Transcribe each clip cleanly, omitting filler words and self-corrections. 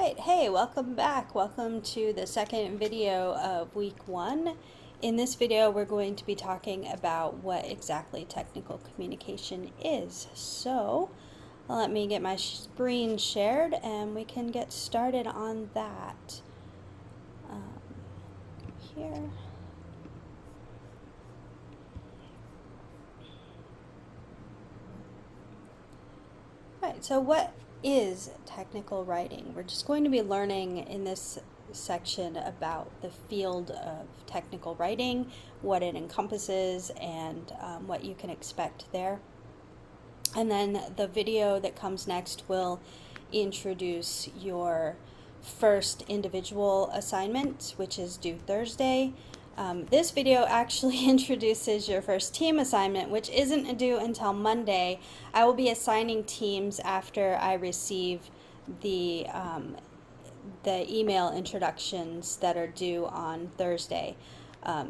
right, hey, welcome back. Welcome to the second video of week 1. In this video, we're going to be talking about what exactly technical communication is. So, let me get my screen shared and we can get started on that. Here. Right, so what is technical writing? We're just going to be learning in this section about the field of technical writing, what it encompasses, and what you can expect there. And then the video that comes next will introduce your first individual assignment, which is due Thursday. This video actually introduces your first team assignment, which isn't due until Monday. I will be assigning teams after I receive the email introductions that are due on Thursday.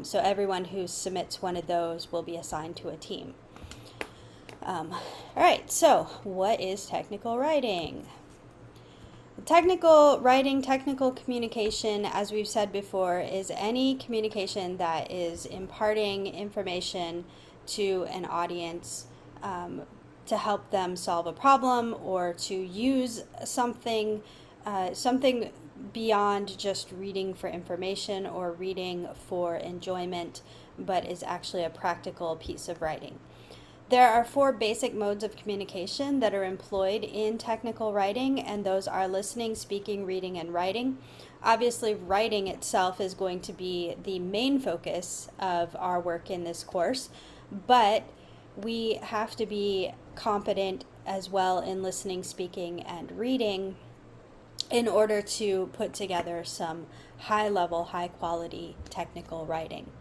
So everyone who submits one of those will be assigned to a team. All right, so what is technical writing? Technical writing, technical communication, as we've said before, is any communication that is imparting information to an audience to help them solve a problem or to use something beyond just reading for information or reading for enjoyment, but is actually a practical piece of writing. There are 4 basic modes of communication that are employed in technical writing, and those are listening, speaking, reading, and writing. Obviously, writing itself is going to be the main focus of our work in this course, but we have to be competent as well in listening, speaking, and reading in order to put together some high-level, high-quality technical writing.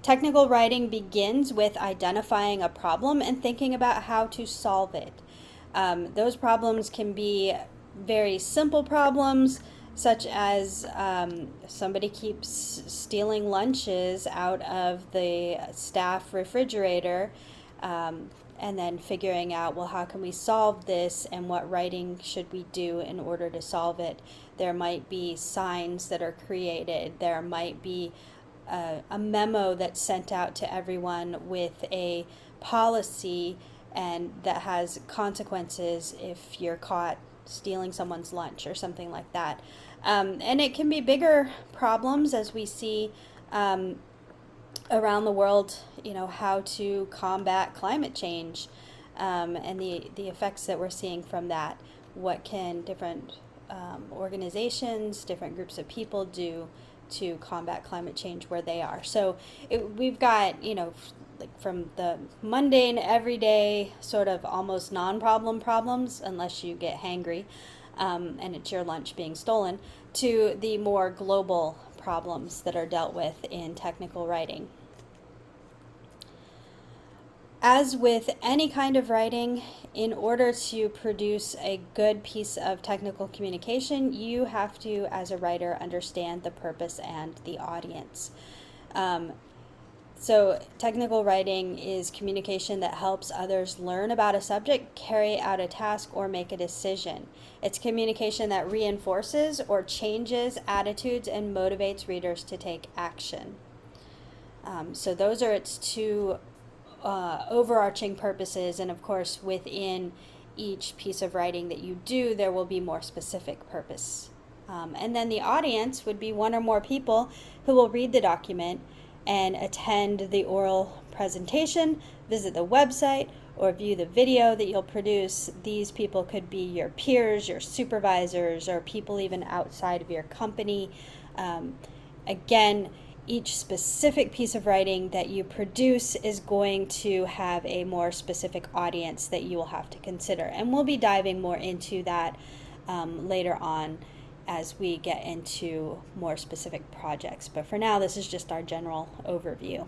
Technical writing begins with identifying a problem and thinking about how to solve it. Those problems can be very simple problems, such as somebody keeps stealing lunches out of the staff refrigerator, and then figuring out, well, how can we solve this and what writing should we do in order to solve it? There might be signs that are created. There might be a memo that's sent out to everyone with a policy and that has consequences if you're caught stealing someone's lunch or something like that. And it can be bigger problems, as we see around the world, how to combat climate change and the effects that we're seeing from that. What can different organizations, different groups of people do to combat climate change where they are? So we've got, like from the mundane, everyday, sort of almost non-problem problems, unless you get hangry and it's your lunch being stolen, to the more global problems that are dealt with in technical writing. As with any kind of writing, in order to produce a good piece of technical communication, you have to, as a writer, understand the purpose and the audience. So technical writing is communication that helps others learn about a subject, carry out a task, or make a decision. It's communication that reinforces or changes attitudes and motivates readers to take action. So those are its 2 overarching purposes, and of course within each piece of writing that you do there will be more specific purpose. And then the audience would be 1 or more people who will read the document and attend the oral presentation, visit the website, or view the video that you'll produce. These people could be your peers, your supervisors, or people even outside of your company. Again, each specific piece of writing that you produce is going to have a more specific audience that you will have to consider. And we'll be diving more into that later on as we get into more specific projects. But for now, this is just our general overview.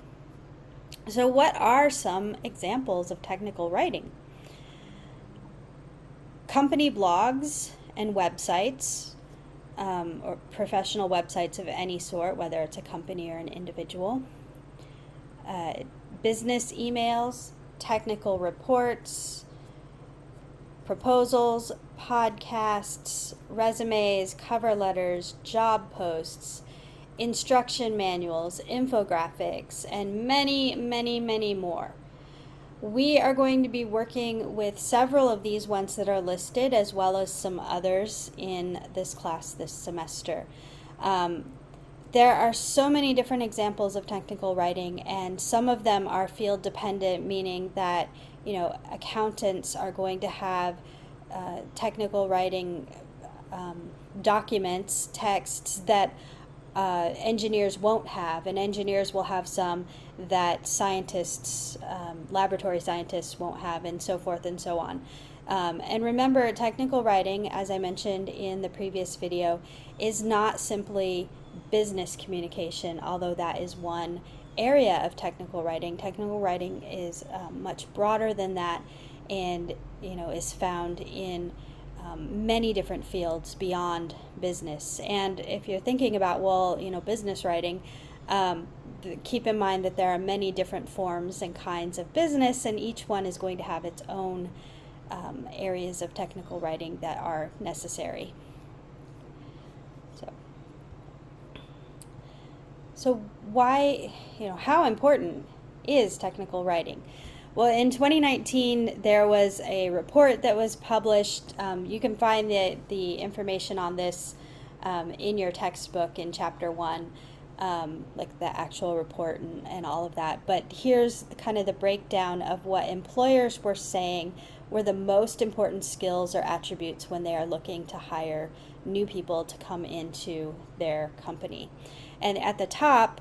So what are some examples of technical writing? Company blogs and websites, or professional websites of any sort, whether it's a company or an individual, business emails, technical reports, proposals, podcasts, resumes, cover letters, job posts, instruction manuals, infographics, and many, many, many more. We are going to be working with several of these ones that are listed, as well as some others in this class this semester. There are so many different examples of technical writing, and some of them are field dependent, meaning that accountants are going to have technical writing documents, texts that engineers won't have, and engineers will have some that scientists, laboratory scientists won't have, and so forth and so on. And remember, technical writing, as I mentioned in the previous video, is not simply business communication, although that is one area of technical writing. Technical writing is much broader than that, and is found in many different fields beyond business. And if you're thinking about, business writing, keep in mind that there are many different forms and kinds of business, and each one is going to have its own areas of technical writing that are necessary. So why, how important is technical writing? Well, in 2019, there was a report that was published. You can find the information on this in your textbook in Chapter 1, like the actual report and all of that. But here's kind of the breakdown of what employers were saying were the most important skills or attributes when they are looking to hire new people to come into their company. And at the top,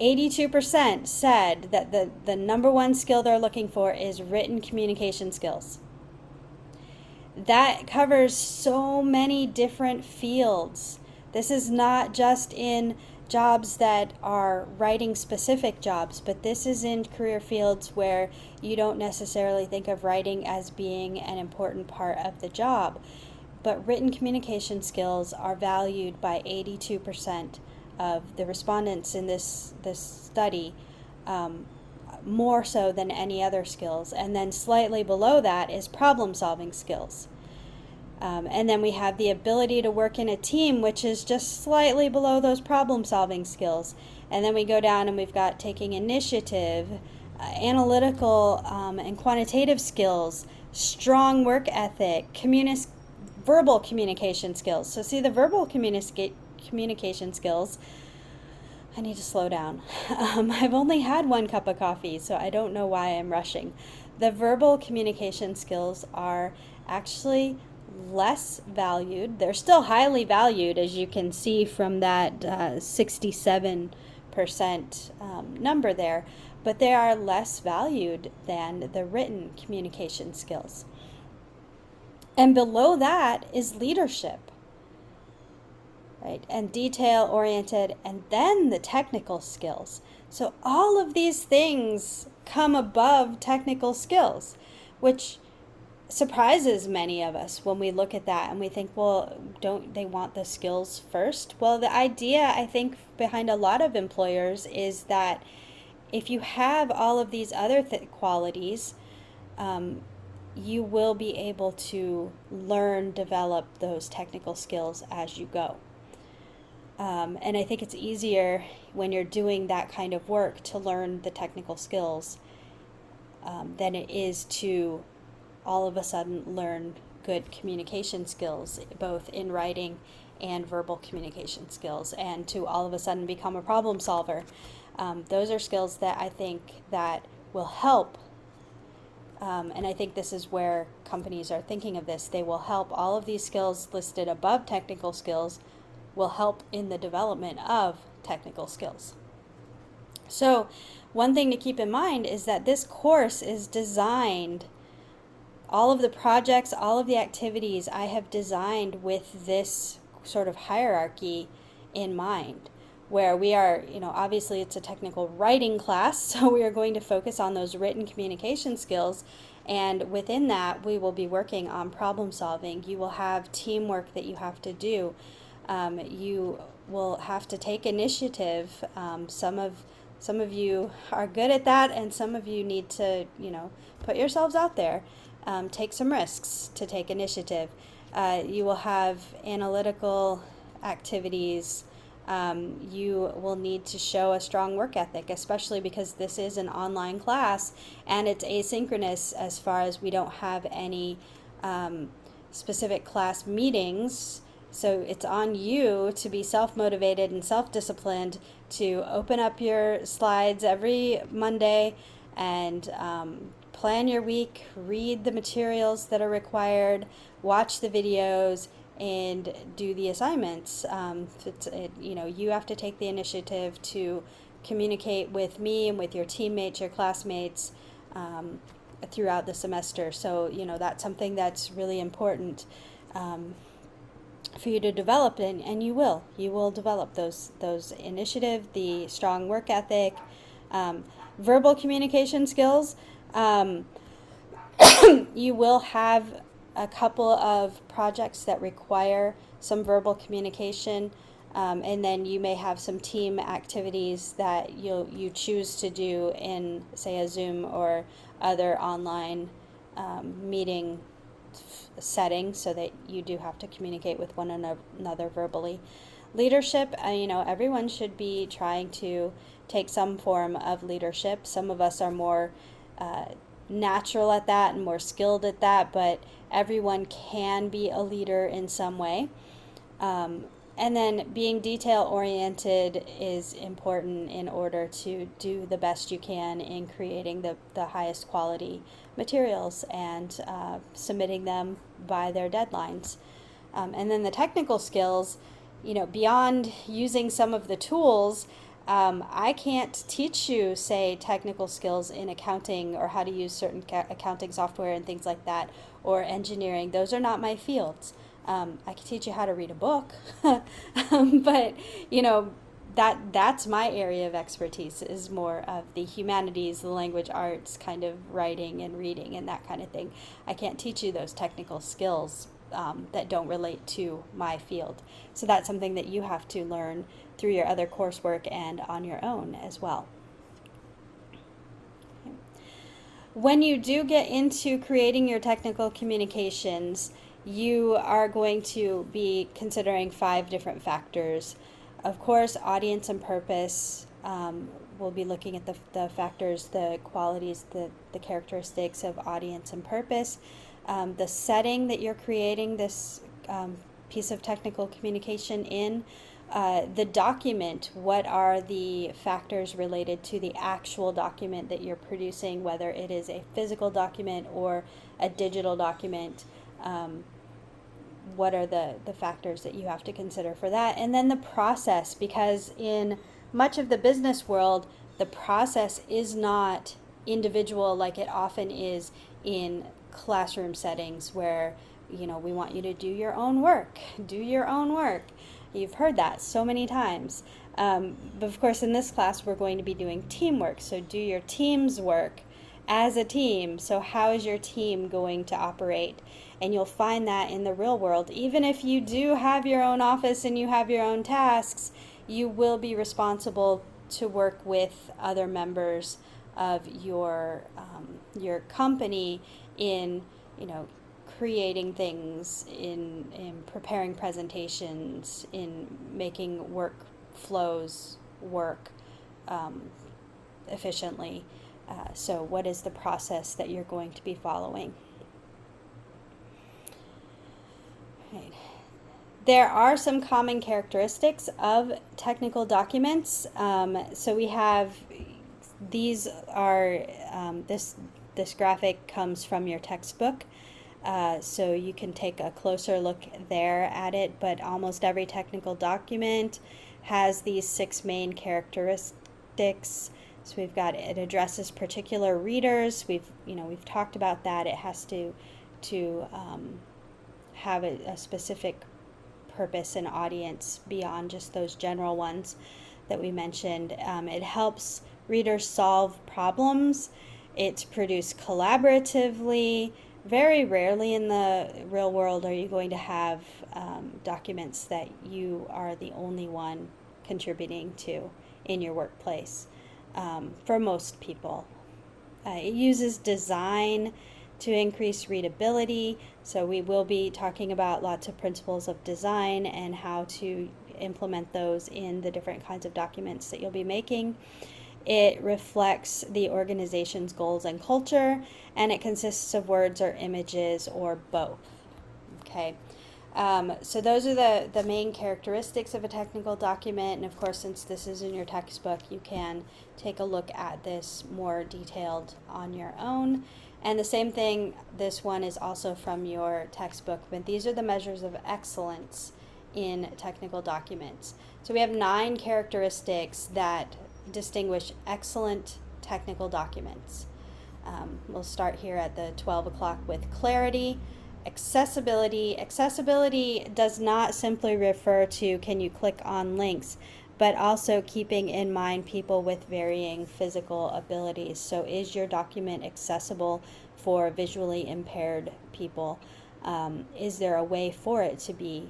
82% said that the number one skill they're looking for is written communication skills. That covers so many different fields. This is not just in jobs that are writing specific jobs, but this is in career fields where you don't necessarily think of writing as being an important part of the job. But written communication skills are valued by 82% of the respondents in this study, more so than any other skills. And then slightly below that is problem-solving skills. And then we have the ability to work in a team, which is just slightly below those problem-solving skills. And then we go down and we've got taking initiative, analytical and quantitative skills, strong work ethic, verbal communication skills. So see, the verbal communication skills, I need to slow down. I've only had one cup of coffee, so I don't know why I'm rushing. The verbal communication skills are actually less valued. They're still highly valued, as you can see from that 67% number there, but they are less valued than the written communication skills. And below that is leadership, right? And detail-oriented, and then the technical skills. So all of these things come above technical skills, which surprises many of us when we look at that and we think, well, don't they want the skills first? Well, the idea, I think, behind a lot of employers is that if you have all of these other qualities, you will be able to develop those technical skills as you go. And I think it's easier when you're doing that kind of work to learn the technical skills than it is to all of a sudden learn good communication skills, both in writing and verbal communication skills, and to all of a sudden become a problem solver. Those are skills that I think that will help. And I think this is where companies are thinking of this. They will help. All of these skills listed above technical skills will help in the development of technical skills. So one thing to keep in mind is that this course is designed, all of the projects, all of the activities I have designed with this sort of hierarchy in mind, where we are, obviously it's a technical writing class, so we are going to focus on those written communication skills, and within that we will be working on problem solving. You will have teamwork that you have to do. You will have to take initiative. Some of you are good at that, and some of you need to, put yourselves out there. take some risks, to take initiative. You will have analytical activities. You will need to show a strong work ethic, especially because this is an online class and it's asynchronous as far as we don't have any specific class meetings. So it's on you to be self-motivated and self-disciplined to open up your slides every Monday and plan your week, read the materials that are required, watch the videos, and do the assignments. You have to take the initiative to communicate with me and with your teammates, your classmates, throughout the semester. So, that's something that's really important for you to develop, and you will develop those initiative, the strong work ethic, verbal communication skills. You will have a couple of projects that require some verbal communication, and then you may have some team activities that you choose to do in, say, a Zoom or other online meeting setting, so that you do have to communicate with one another verbally. Leadership, everyone should be trying to take some form of leadership. Some of us are more natural at that and more skilled at that, but everyone can be a leader in some way. And then being detail oriented is important in order to do the best you can in creating the highest quality materials and submitting them by their deadlines. And then the technical skills, beyond using some of the tools, I can't teach you, say, technical skills in accounting or how to use certain accounting software and things like that, or engineering. Those are not my fields. I can teach you how to read a book, but that's my area of expertise, is more of the humanities, the language arts, kind of writing and reading and that kind of thing. I can't teach you those technical skills that don't relate to my field. So that's something that you have to learn through your other coursework and on your own as well. Okay. When you do get into creating your technical communications, you are going to be considering 5 different factors. Of course, audience and purpose. We'll be looking at the factors, the qualities, the characteristics of audience and purpose. The setting that you're creating this piece of technical communication in. The document, what are the factors related to the actual document that you're producing, whether it is a physical document or a digital document. What are the factors that you have to consider for that? And then the process, because in much of the business world, the process is not individual like it often is in classroom settings where, we want you to do your own work. Do your own work. You've heard that so many times. But of course, in this class, we're going to be doing teamwork. So do your team's work as a team. So how is your team going to operate? And you'll find that in the real world. Even if you do have your own office and you have your own tasks, you will be responsible to work with other members of your company in, creating things, in preparing presentations, in making workflows work efficiently. So what is the process that you're going to be following? Right. There are some common characteristics of technical documents. So we have, these are, this graphic comes from your textbook. So you can take a closer look there at it, but almost every technical document has these 6 main characteristics. So we've got, it addresses particular readers. We've talked about that. It has to have a specific purpose and audience beyond just those general ones that we mentioned. It helps readers solve problems. It's produced collaboratively. Very rarely in the real world are you going to have documents that you are the only one contributing to in your workplace. For most people, it uses design to increase readability. So we will be talking about lots of principles of design and how to implement those in the different kinds of documents that you'll be making. It reflects the organization's goals and culture, and it consists of words or images or both. Okay. So those are the main characteristics of a technical document, and of course, since this is in your textbook, you can take a look at this more detailed on your own. And the same thing, this one is also from your textbook, but these are the measures of excellence in technical documents. So we have 9 characteristics that distinguish excellent technical documents. We'll start here at the 12 o'clock with clarity. Accessibility. Accessibility does not simply refer to can you click on links, but also keeping in mind people with varying physical abilities. So is your document accessible for visually impaired people? Is there a way for it to be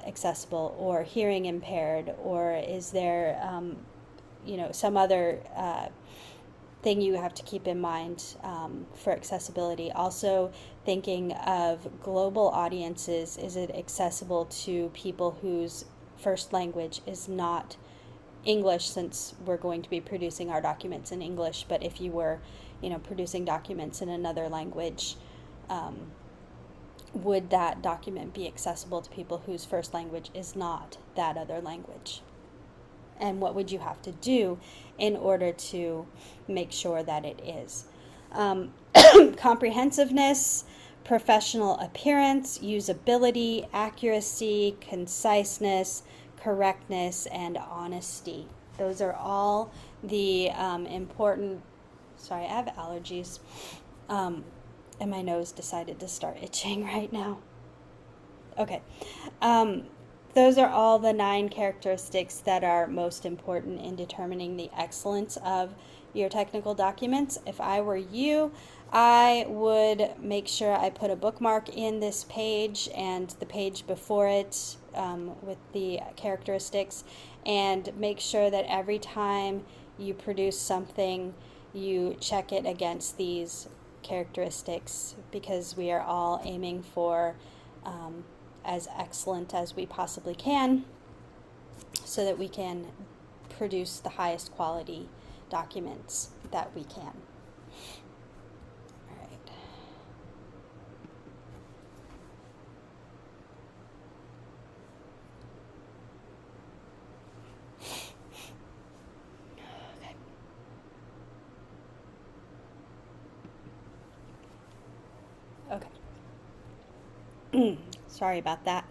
accessible, or hearing impaired, or is there some other thing you have to keep in mind for accessibility? Also thinking of global audiences, is it accessible to people whose first language is not English, since we're going to be producing our documents in English, but if you were producing documents in another language, would that document be accessible to people whose first language is not that other language? And what would you have to do in order to make sure that it is? Comprehensiveness, professional appearance, usability, accuracy, conciseness, correctness, and honesty. Those are all the important, sorry, I have allergies, and my nose decided to start itching right now. Okay. Those are all the 9 characteristics that are most important in determining the excellence of your technical documents. If I were you, I would make sure I put a bookmark in this page and the page before it with the characteristics, and make sure that every time you produce something, you check it against these characteristics, because we are all aiming for as excellent as we possibly can, so that we can produce the highest quality documents that we can. All right. Okay. Okay. Sorry about that.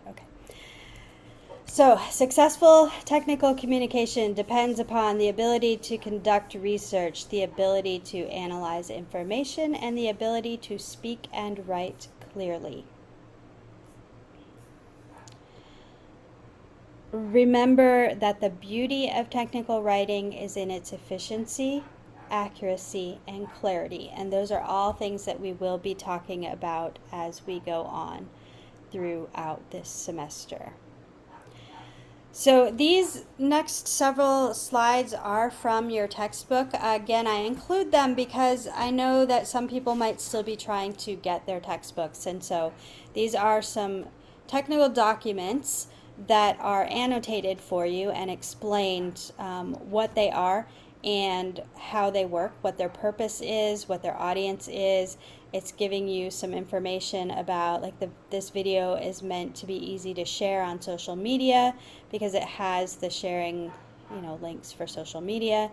Okay. So, successful technical communication depends upon the ability to conduct research, the ability to analyze information, and the ability to speak and write clearly. Remember that the beauty of technical writing is in its efficiency, accuracy, and clarity, and those are all things that we will be talking about as we go on throughout this semester. So these next several slides are from your textbook. Again, I include them because I know that some people might still be trying to get their textbooks, and so these are some technical documents that are annotated for you and explained what they are and how they work, what their purpose is, what their audience is. It's giving you some information about, like, this video is meant to be easy to share on social media because it has the sharing, links for social media.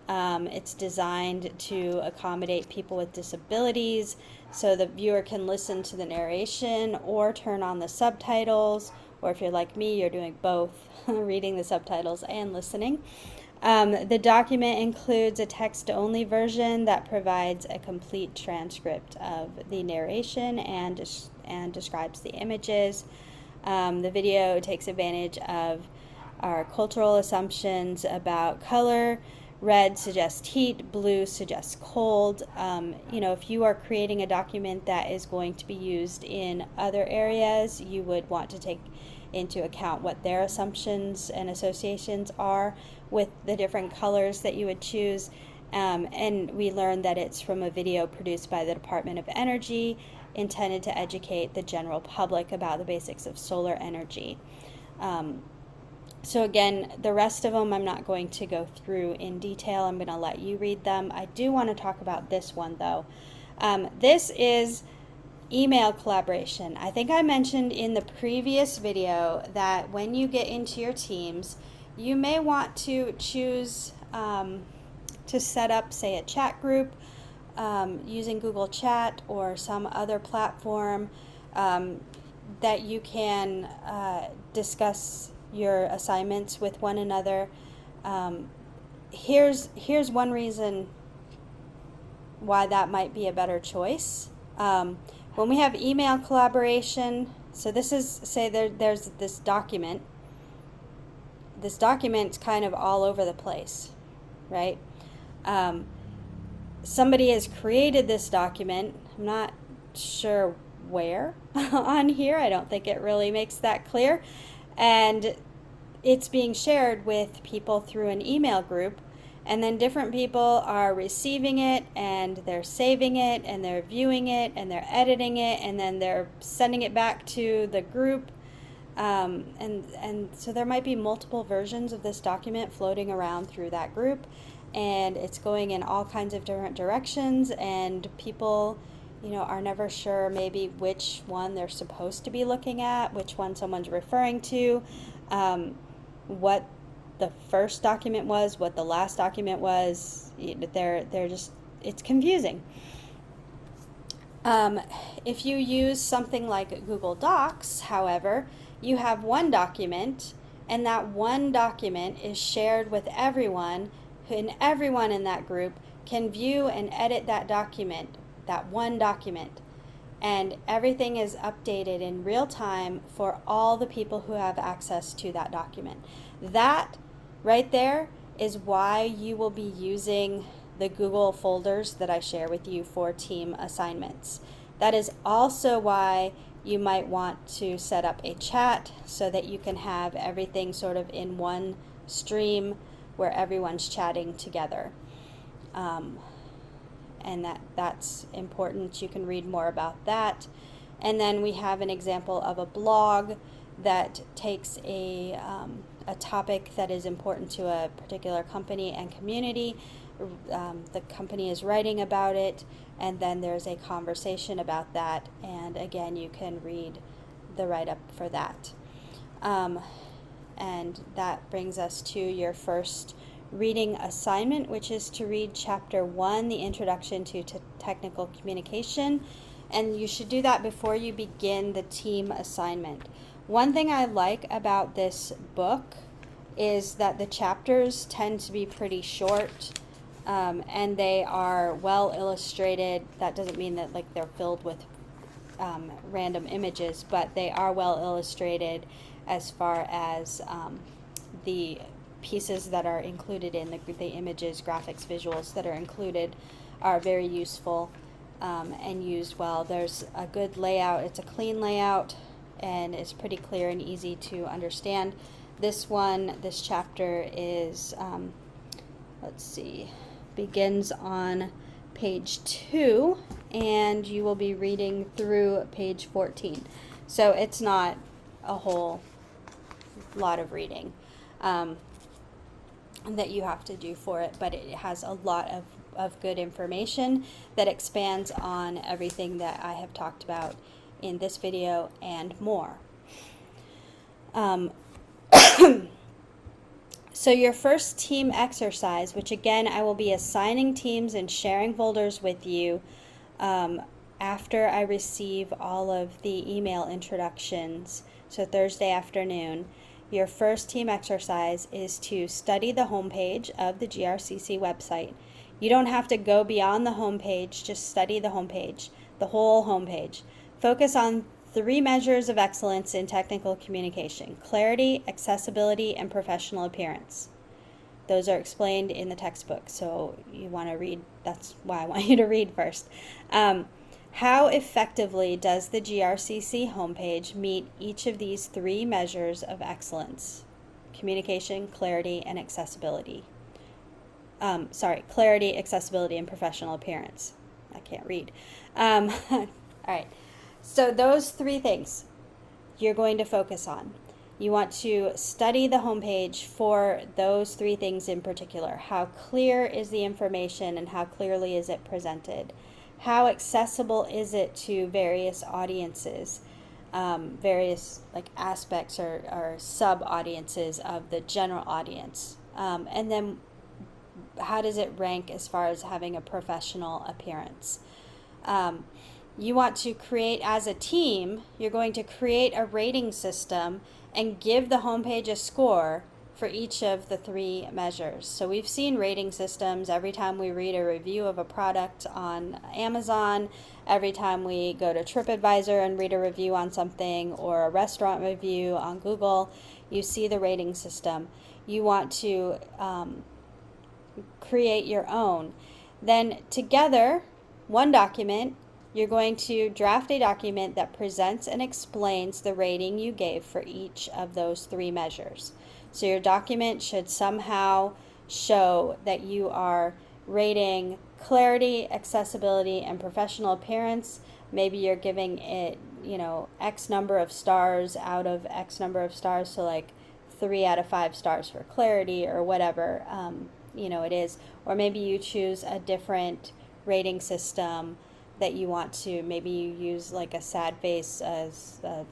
It's designed to accommodate people with disabilities, so the viewer can listen to the narration or turn on the subtitles, or if you're like me, you're doing both, reading the subtitles and listening. The document includes a text-only version that provides a complete transcript of the narration and describes the images. The video takes advantage of our cultural assumptions about color. Red suggests heat, blue suggests cold. If you are creating a document that is going to be used in other areas, you would want to take into account what their assumptions and associations are with the different colors that you would choose. And we learned that it's from a video produced by the Department of Energy, intended to educate the general public about the basics of solar energy. So again, the rest of them I'm not going to go through in detail. I'm going to let you read them. I do want to talk about this one though. This is email collaboration. I think I mentioned in the previous video that when you get into your teams, you may want to choose to set up, say, a chat group using Google Chat or some other platform that you can discuss your assignments with one another. Here's one reason why that might be a better choice. When we have email collaboration, so this is, say there's this document. This document's kind of all over the place, right? Somebody has created this document. I'm not sure where on here. I don't think it really makes that clear. And it's being shared with people through an email group. And then different people are receiving it, and they're saving it, and they're viewing it, and they're editing it, and then they're sending it back to the group. And so there might be multiple versions of this document floating around through that group, and it's going in all kinds of different directions, and people, are never sure maybe which one they're supposed to be looking at, which one someone's referring to, what the first document was, what the last document was. They're just, it's confusing. If you use something like Google Docs, however, you have one document, and that one document is shared with everyone, and everyone in that group can view and edit that document, that one document. And everything is updated in real time for all the people who have access to that document. That right there is why you will be using the Google folders that I share with you for team assignments. That is also why you might want to set up a chat so that you can have everything sort of in one stream where everyone's chatting together. And that's important. You can read more about that. And then we have an example of a blog that takes a topic that is important to a particular company and community. The company is writing about it, and then there's a conversation about that, and again, you can read the write-up for that. And that brings us to your first reading assignment, which is to read Chapter 1, The Introduction to Technical Communication, and you should do that before you begin the team assignment. One thing I like about this book is that the chapters tend to be pretty short, and they are well illustrated. That doesn't mean that like they're filled with random images, but they are well illustrated as far as the pieces that are included in the images, graphics, visuals that are included are very useful and used well. There's a good layout. It's a clean layout, and it's pretty clear and easy to understand. This chapter is, begins on page 2, and you will be reading through page 14. So it's not a whole lot of reading that you have to do for it, but it has a lot of good information that expands on everything that I have talked about in this video and more. So your first team exercise, which again I will be assigning teams and sharing folders with you after I receive all of the email introductions, so Thursday afternoon. Your first team exercise is to study the homepage of the GRCC website. You don't have to go beyond the homepage, just study the homepage, the whole homepage. Focus on 3 measures of excellence in technical communication: clarity, accessibility, and professional appearance. Those are explained in the textbook, so you want to read. That's why I want you to read first. How effectively does the GRCC homepage meet each of these 3 measures of excellence? communication, clarity, and accessibility. Clarity, accessibility, and professional appearance. I can't read. All right. So those 3 things you're going to focus on. You want to study the homepage for those 3 things in particular. How clear is the information and how clearly is it presented? How accessible is it to various audiences, various like aspects or sub audiences of the general audience? And then how does it rank as far as having a professional appearance? You want to create, as a team, you're going to create a rating system and give the homepage a score for each of the 3 measures. So we've seen rating systems every time we read a review of a product on Amazon, every time we go to TripAdvisor and read a review on something, or a restaurant review on Google, you see the rating system. You want to create your own. Then together, one document, you're going to draft a document that presents and explains the rating you gave for each of those 3 measures. So your document should somehow show that you are rating clarity, accessibility, and professional appearance. Maybe you're giving it, X number of stars out of X number of stars, so like 3 out of 5 stars for clarity or whatever, it is. Or maybe you choose a different rating system that you want to. Maybe you use like a sad face as a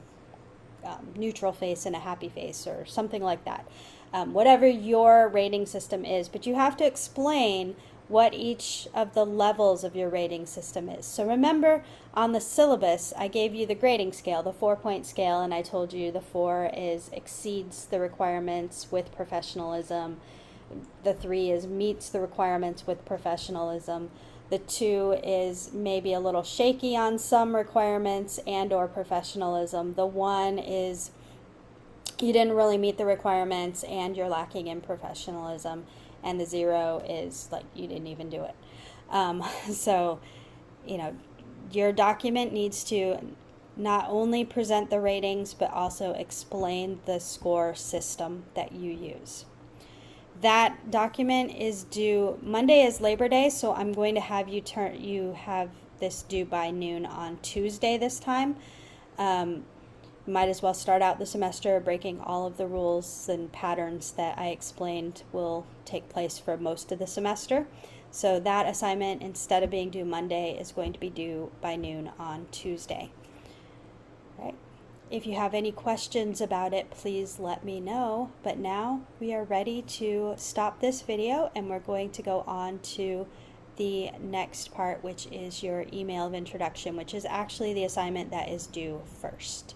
neutral face and a happy face or something like that. Whatever your rating system is, but you have to explain what each of the levels of your rating system is. So remember, on the syllabus, I gave you the grading scale, the 4-point scale, and I told you the 4 exceeds the requirements with professionalism. The 3 meets the requirements with professionalism. The 2 is maybe a little shaky on some requirements and or professionalism. The 1 is you didn't really meet the requirements and you're lacking in professionalism. And the 0 is like you didn't even do it. So, your document needs to not only present the ratings, but also explain the score system that you use. That document is due, Monday is Labor Day, so I'm going to have you have this due by noon on Tuesday this time. Might as well start out the semester breaking all of the rules and patterns that I explained will take place for most of the semester. So that assignment, instead of being due Monday, is going to be due by noon on Tuesday. All right. If you have any questions about it, please let me know. But now we are ready to stop this video and we're going to go on to the next part, which is your email of introduction, which is actually the assignment that is due first.